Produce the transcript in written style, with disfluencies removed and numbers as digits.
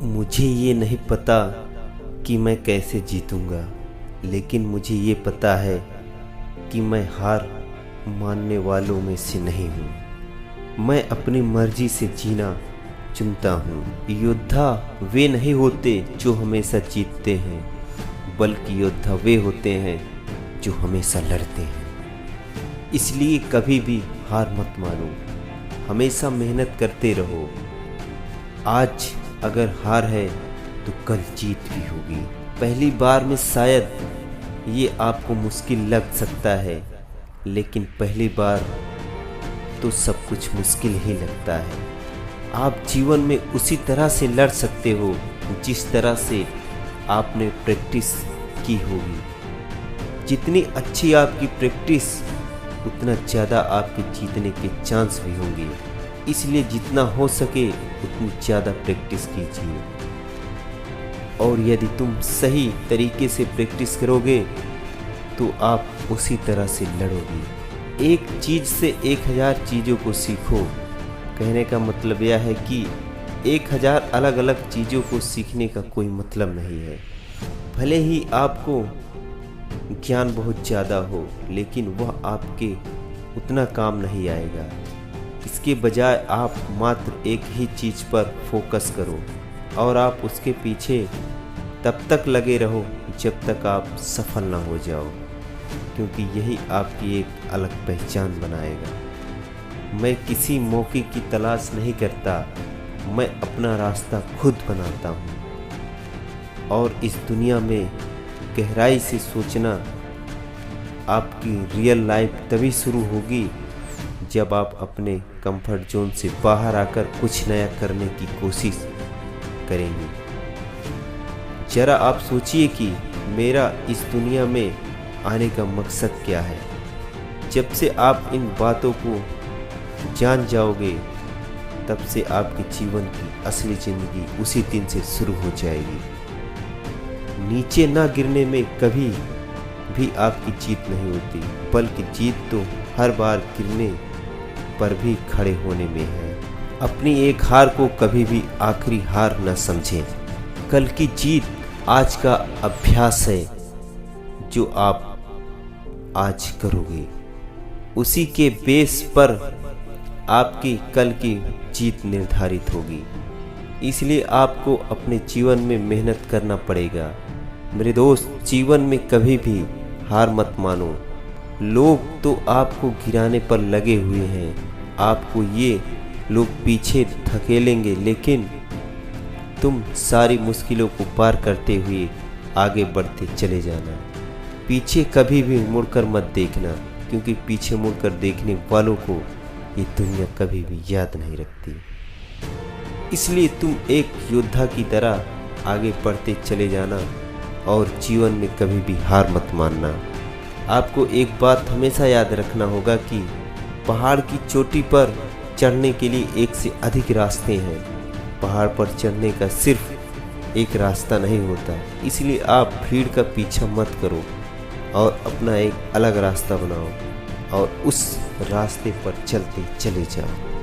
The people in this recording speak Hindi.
मुझे ये नहीं पता कि मैं कैसे जीतूंगा, लेकिन मुझे ये पता है कि मैं हार मानने वालों में से नहीं हूँ। मैं अपनी मर्जी से जीना चुनता हूँ। योद्धा वे नहीं होते जो हमेशा जीतते हैं, बल्कि योद्धा वे होते हैं जो हमेशा लड़ते हैं। इसलिए कभी भी हार मत मानो, हमेशा मेहनत करते रहो। आज अगर हार है तो कल जीत भी होगी। पहली बार में शायद ये आपको मुश्किल लग सकता है, लेकिन पहली बार तो सब कुछ मुश्किल ही लगता है। आप जीवन में उसी तरह से लड़ सकते हो जिस तरह से आपने प्रैक्टिस की होगी। जितनी अच्छी आपकी प्रैक्टिस, उतना ज़्यादा आपके जीतने के चांस भी होंगे। इसलिए जितना हो सके उतनी ज़्यादा प्रैक्टिस कीजिए, और यदि तुम सही तरीके से प्रैक्टिस करोगे तो आप उसी तरह से लड़ोगे। एक चीज़ से 1000 चीज़ों को सीखो। कहने का मतलब यह है कि 1000 अलग अलग चीज़ों को सीखने का कोई मतलब नहीं है। भले ही आपको ज्ञान बहुत ज़्यादा हो, लेकिन वह आपके उतना काम नहीं आएगा। इसके बजाय आप मात्र एक ही चीज़ पर फोकस करो और आप उसके पीछे तब तक लगे रहो जब तक आप सफल ना हो जाओ, क्योंकि यही आपकी एक अलग पहचान बनाएगा। मैं किसी मौके की तलाश नहीं करता, मैं अपना रास्ता खुद बनाता हूँ। और इस दुनिया में गहराई से सोचना आपकी रियल लाइफ तभी शुरू होगी जब आप अपने कंफर्ट जोन से बाहर आकर कुछ नया करने की कोशिश करेंगे। जरा आप सोचिए कि मेरा इस दुनिया में आने का मकसद क्या है। जब से आप इन बातों को जान जाओगे, तब से आपके जीवन की असली ज़िंदगी उसी दिन से शुरू हो जाएगी। नीचे ना गिरने में कभी भी आपकी जीत नहीं होती, बल्कि जीत तो हर बार गिरने पर भी खड़े होने में है। अपनी एक हार को कभी भी आखिरी हार न समझें। कल की जीत आज का अभ्यास है जो आप आज करोगे। उसी के बेस पर आपकी कल की जीत निर्धारित होगी। इसलिए आपको अपने जीवन में मेहनत करना पड़ेगा। मेरे दोस्त, जीवन में कभी भी हार मत मानो। लोग तो आपको गिराने पर लगे हुए हैं, आपको ये लोग पीछे धकेलेंगे, लेकिन तुम सारी मुश्किलों को पार करते हुए आगे बढ़ते चले जाना। पीछे कभी भी मुड़कर मत देखना, क्योंकि पीछे मुड़कर देखने वालों को ये दुनिया कभी भी याद नहीं रखती। इसलिए तुम एक योद्धा की तरह आगे बढ़ते चले जाना और जीवन में कभी भी हार मत मानना। आपको एक बात हमेशा याद रखना होगा कि पहाड़ की चोटी पर चढ़ने के लिए एक से अधिक रास्ते हैं। पहाड़ पर चढ़ने का सिर्फ एक रास्ता नहीं होता। इसलिए आप भीड़ का पीछा मत करो और अपना एक अलग रास्ता बनाओ और उस रास्ते पर चलते चले जाओ।